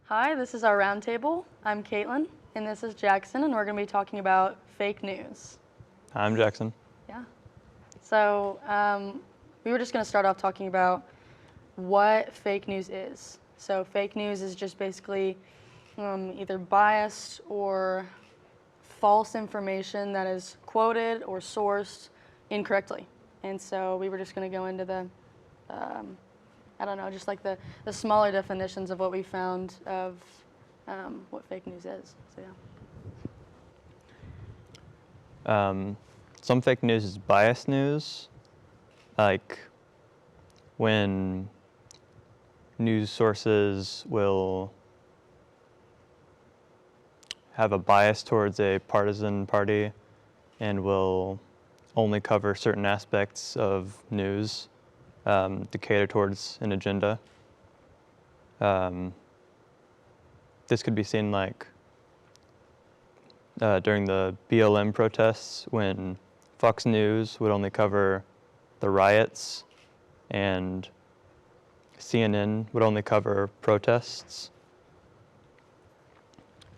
Hi, this is our roundtable. I'm Caitlin, and this is Jackson, and we're going to be talking about fake news. I'm Jackson. Yeah. So we were just going to start off talking about what fake news is. So fake news is just basically either biased or false information that is quoted or sourced incorrectly. And so we were just going to go into the just like the smaller definitions of what we found of what fake news is. So yeah. Some fake news is biased news, like when news sources will have a bias towards a partisan party and will only cover certain aspects of news to cater towards an agenda. This could be seen like during the BLM protests when Fox News would only cover the riots and CNN would only cover protests.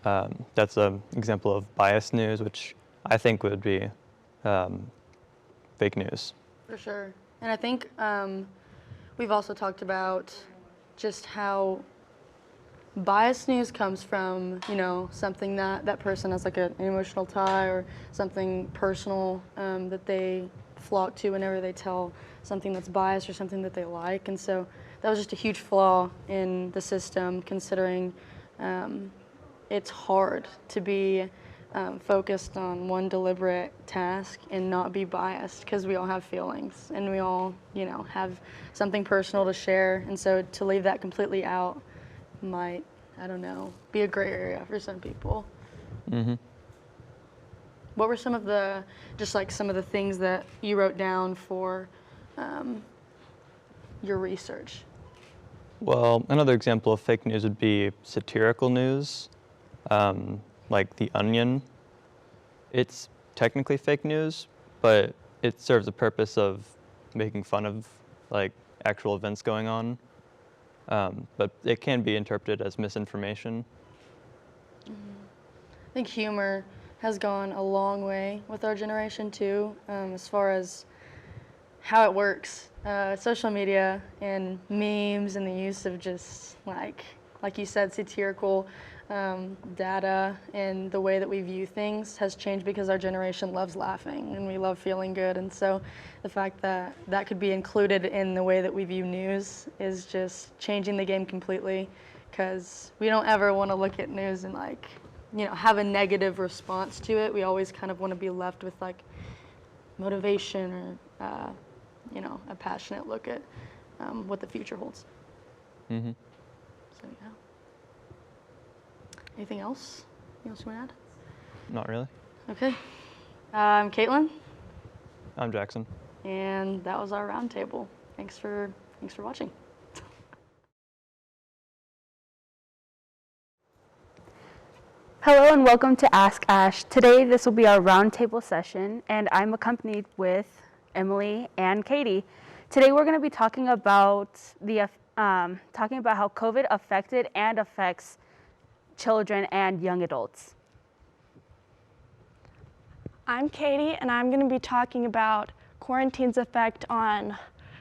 That's an example of biased news, which I think would be fake news. For sure. And I think we've also talked about just how biased news comes from, something that person has like an emotional tie or something personal that they flock to whenever they tell something that's biased or something that they like. And so that was just a huge flaw in the system, considering it's hard to be focused on one deliberate task and not be biased, because we all have feelings and we all, have something personal to share. And so to leave that completely out might, be a gray area for some people. Mm-hmm. What were some of the things that you wrote down for your research? Well, another example of fake news would be satirical news, like The Onion. It's technically fake news, but it serves the purpose of making fun of like actual events going on. But it can be interpreted as misinformation. Mm-hmm. I think humor has gone a long way with our generation too, as far as how it works. Social media and memes and the use of just like you said, satirical data and the way that we view things has changed because our generation loves laughing and we love feeling good. And so the fact that that could be included in the way that we view news is just changing the game completely, because we don't ever want to look at news and have a negative response to it. We always kind of want to be left with like motivation or a passionate look at what the future holds. Mm-hmm. So yeah. Anything else? Anything else you want to add? Not really. Okay. I'm Caitlin. I'm Jackson. And that was our roundtable. Thanks for watching. Hello and welcome to Ask Ash. Today this will be our roundtable session, and I'm accompanied with Emily and Katie. Today we're going to be talking about how COVID affected and affects children and young adults. I'm Katie, and I'm going to be talking about quarantine's effect on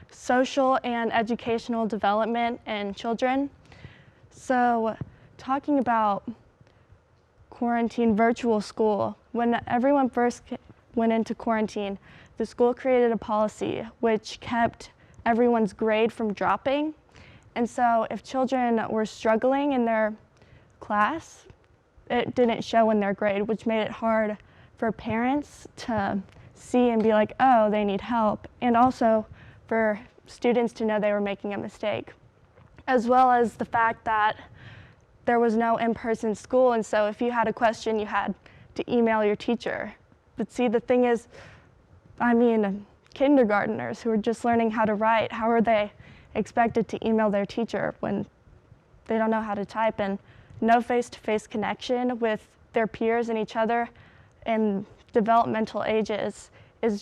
social and educational development in children. So, talking about quarantine virtual school, when everyone first went into quarantine, the school created a policy which kept everyone's grade from dropping. And so if children were struggling in their class, it didn't show in their grade, which made it hard for parents to see and be like, oh, they need help, and also for students to know they were making a mistake, as well as the fact that there was no in-person school, and so if you had a question, you had to email your teacher. But see, the thing is, kindergartners who are just learning how to write, how are they expected to email their teacher when they don't know how to type? And no face-to-face connection with their peers and each other in developmental ages it's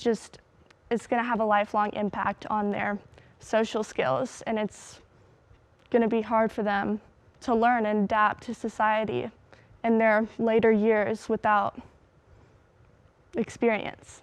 going to have a lifelong impact on their social skills, and it's going to be hard for them to learn and adapt to society in their later years without experience.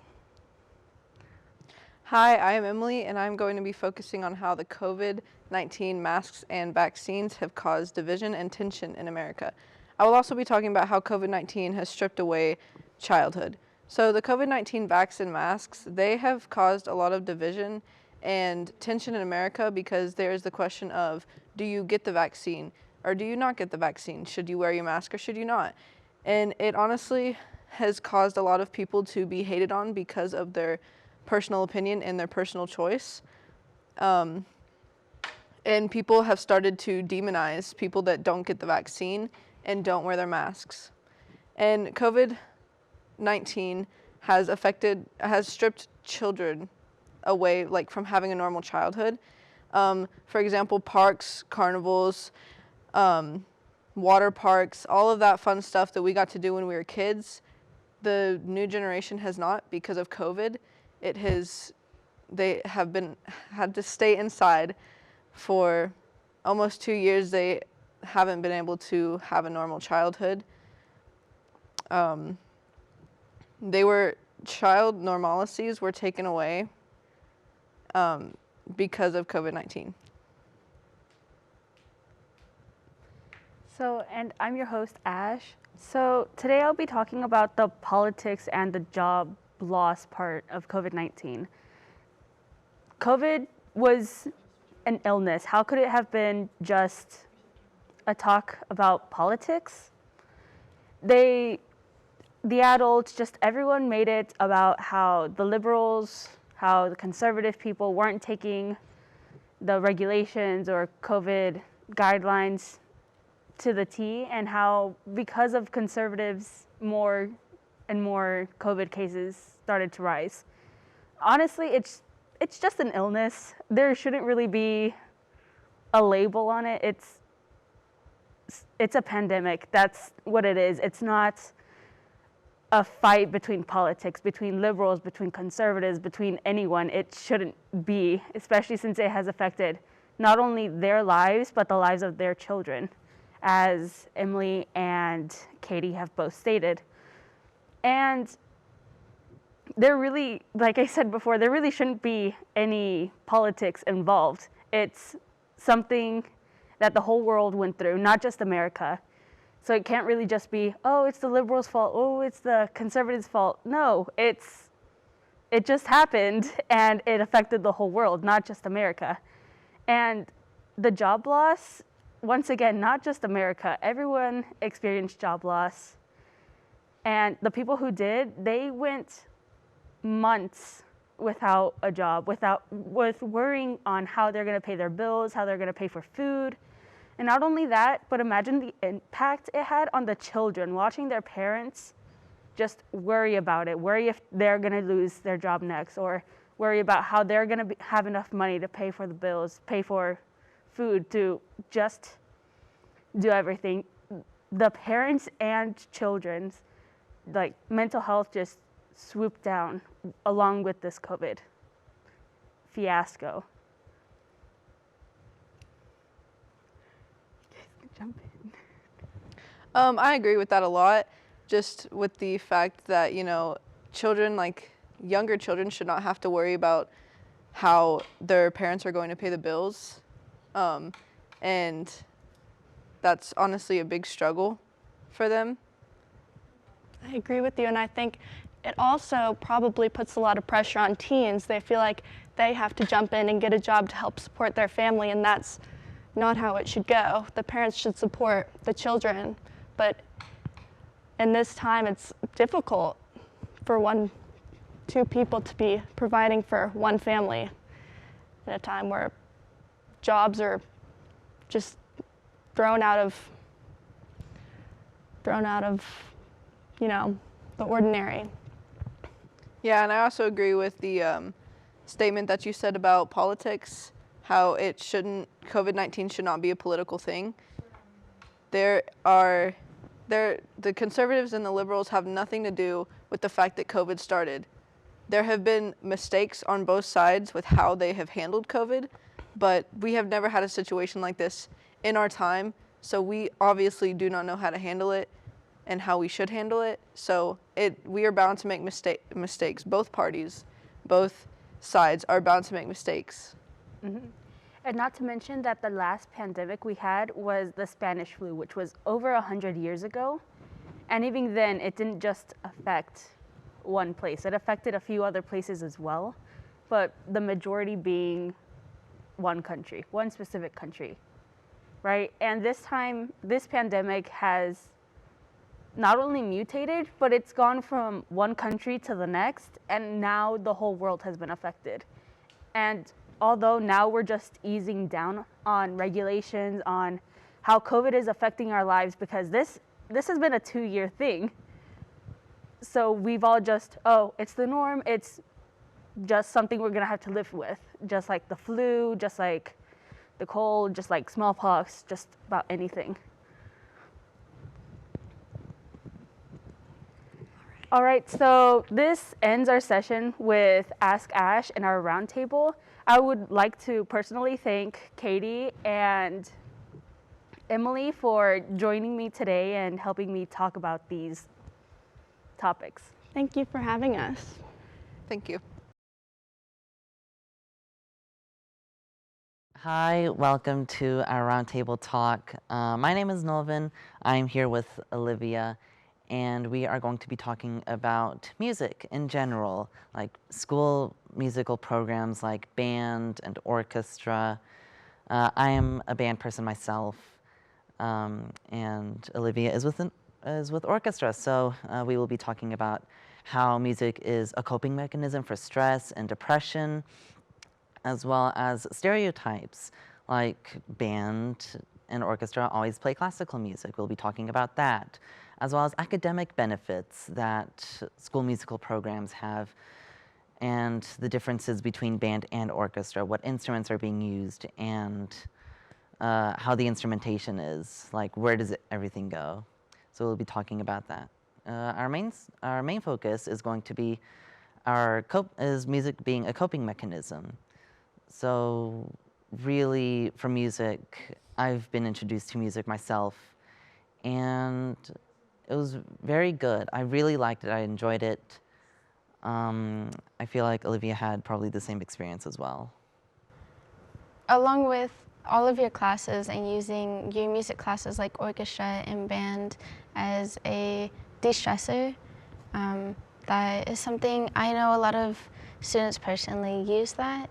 Hi, I am Emily, and I'm going to be focusing on how the COVID-19 masks and vaccines have caused division and tension in America. I will also be talking about how COVID-19 has stripped away childhood. So the COVID-19 vax and masks, they have caused a lot of division and tension in America because there's the question of, do you get the vaccine or do you not get the vaccine? Should you wear your mask or should you not? And it honestly has caused a lot of people to be hated on because of their personal opinion and their personal choice. And people have started to demonize people that don't get the vaccine and don't wear their masks. And COVID-19 has stripped children away, like, from having a normal childhood. For example, parks, carnivals, water parks, all of that fun stuff that we got to do when we were kids, the new generation has not because of COVID. They have had to stay inside for almost 2 years. They haven't been able to have a normal childhood. Child normalities were taken away because of COVID-19. So, and I'm your host, Ash. So today I'll be talking about the politics and the job loss part of COVID-19. COVID was an illness. How could it have been just a talk about politics? The adults, just everyone made it about how the liberals, how the conservative people weren't taking the regulations or COVID guidelines to the T, and how because of conservatives, more and more COVID cases started to rise. Honestly, it's just an illness. There shouldn't really be a label on it. It's a pandemic. That's what it is. It's not a fight between politics, between liberals, between conservatives, between anyone. It shouldn't be, especially since it has affected not only their lives, but the lives of their children, as Emily and Katie have both stated. And there really, like I said before, there really shouldn't be any politics involved. It's something that the whole world went through, not just America. So it can't really just be, oh, it's the liberals' fault, oh, it's the conservatives' fault. No, it just happened, and it affected the whole world, not just America. And the job loss, once again, not just America, everyone experienced job loss. And the people who did, they went months without a job, with worrying on how they're going to pay their bills, how they're going to pay for food. And not only that, but imagine the impact it had on the children, watching their parents just worry about it, worry if they're going to lose their job next, or worry about how they're going to have enough money to pay for the bills, pay for food, to just do everything. The parents and children's mental health just swooped down along with this COVID fiasco. Jump in. I agree with that a lot, just with the fact that, children, younger children, should not have to worry about how their parents are going to pay the bills. And that's honestly a big struggle for them. I agree with you, and I think it also probably puts a lot of pressure on teens. They feel like they have to jump in and get a job to help support their family, and that's not how it should go. The parents should support the children, but in this time it's difficult for two people to be providing for one family in a time where jobs are just thrown out of the ordinary. Yeah, and I also agree with the statement that you said about politics, how COVID-19 should not be a political thing. The conservatives and the liberals have nothing to do with the fact that COVID started. There have been mistakes on both sides with how they have handled COVID, but we have never had a situation like this in our time So we obviously do not know how to handle it and how we should handle it. So we are bound to make mistakes. Both parties, both sides are bound to make mistakes. And not to mention that the last pandemic we had was the Spanish flu, which was over 100 years ago. And even then, it didn't just affect one place. It affected a few other places as well, but the majority being one country, one specific country, right? And this time, this pandemic has not only mutated, but it's gone from one country to the next, and now the whole world has been affected. And although now we're just easing down on regulations, on how COVID is affecting our lives, because this has been a 2-year thing. So we've all just, oh, it's the norm, it's just something we're gonna have to live with, just like the flu, just like the cold, just like smallpox, just about anything. All right, so this ends our session with Ask Ash and our roundtable. I would like to personally thank Katie and Emily for joining me today and helping me talk about these topics. Thank you for having us. Thank you. Hi, welcome to our roundtable talk. My name is Nolvin. I'm here with Olivia, and we are going to be talking about music in general, like school musical programs like band and orchestra. I am a band person myself, and Olivia is with orchestra, so we will be talking about how music is a coping mechanism for stress and depression, as well as stereotypes, like band and orchestra always play classical music. We'll be talking about that, as well as academic benefits that school musical programs have, and the differences between band and orchestra, what instruments are being used, and how the instrumentation is, like where does everything go. So we'll be talking about that. Our main focus is going to be music being a coping mechanism. So really, for music, I've been introduced to music myself, and it was very good. I really liked it. I enjoyed it. I feel like Olivia had probably the same experience as well. Along with all of your classes and using your music classes like orchestra and band as a de-stressor, that is something I know a lot of students personally use that.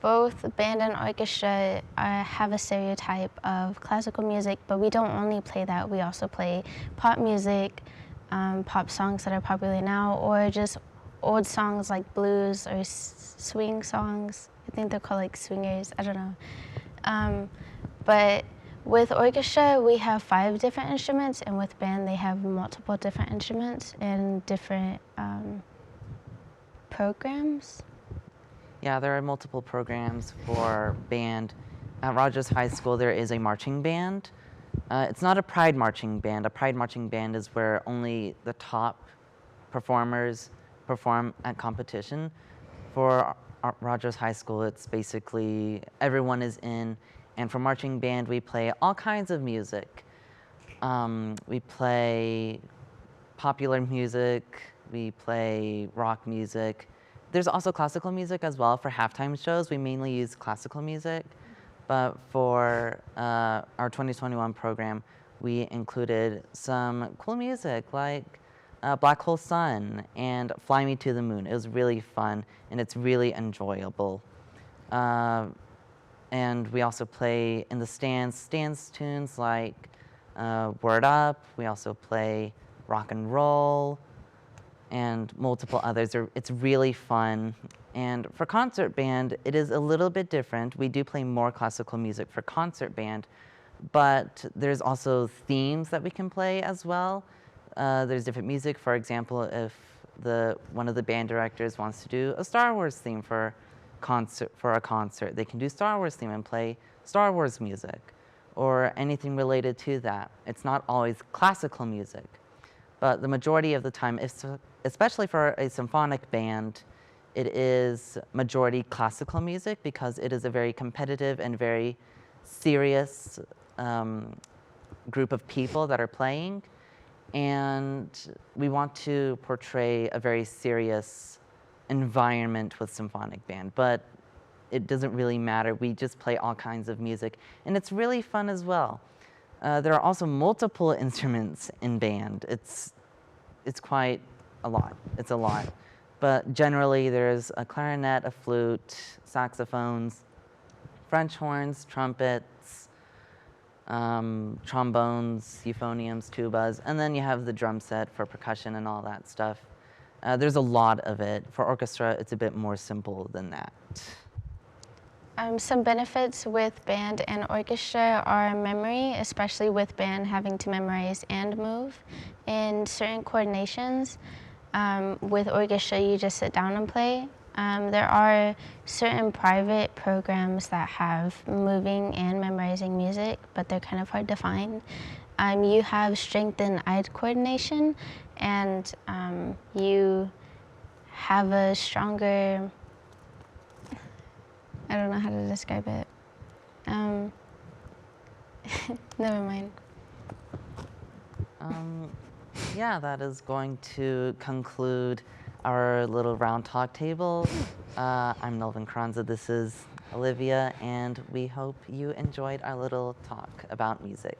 Both band and orchestra have a stereotype of classical music, but we don't only play that. We also play pop music, pop songs that are popular now, or just old songs like blues or swing songs. I think they're called like swingers, I don't know. But with orchestra, we have 5 different instruments, and with band, they have multiple different instruments and different programs. Yeah, there are multiple programs for band. At Rogers High School, there is a marching band. It's not a pride marching band. A pride marching band is where only the top performers perform at competition. For Rogers High School, it's basically everyone is in. And for marching band, we play all kinds of music. We play popular music. We play rock music. There's also classical music as well. For halftime shows, we mainly use classical music. But for our 2021 program, we included some cool music like Black Hole Sun and Fly Me to the Moon. It was really fun, and it's really enjoyable. And we also play in the stands tunes like Word Up. We also play rock and roll and multiple others. It's really fun. And for concert band, it is a little bit different. We do play more classical music for concert band, but there's also themes that we can play as well. There's different music. For example, if one of the band directors wants to do a Star Wars theme for a concert, they can do Star Wars theme and play Star Wars music or anything related to that. It's not always classical music, but the majority of the time, especially for a symphonic band, it is majority classical music because it is a very competitive and very serious group of people that are playing, and we want to portray a very serious environment with symphonic band, but it doesn't really matter. We just play all kinds of music, and it's really fun as well. There are also multiple instruments in band. It's quite a lot. It's a lot. But generally, there's a clarinet, a flute, saxophones, French horns, trumpets, trombones, euphoniums, tubas, and then you have the drum set for percussion and all that stuff. There's a lot of it. For orchestra, it's a bit more simple than that. Some benefits with band and orchestra are memory, especially with band having to memorize and move. In certain coordinations, with orchestra, you just sit down and play. There are certain private programs that have moving and memorizing music, but they're kind of hard to find. You have strength and eye coordination, and you have a stronger, I don't know how to describe it. Never mind. Yeah, that is going to conclude our little round talk table. I'm Melvin Carranza, this is Olivia, and we hope you enjoyed our little talk about music.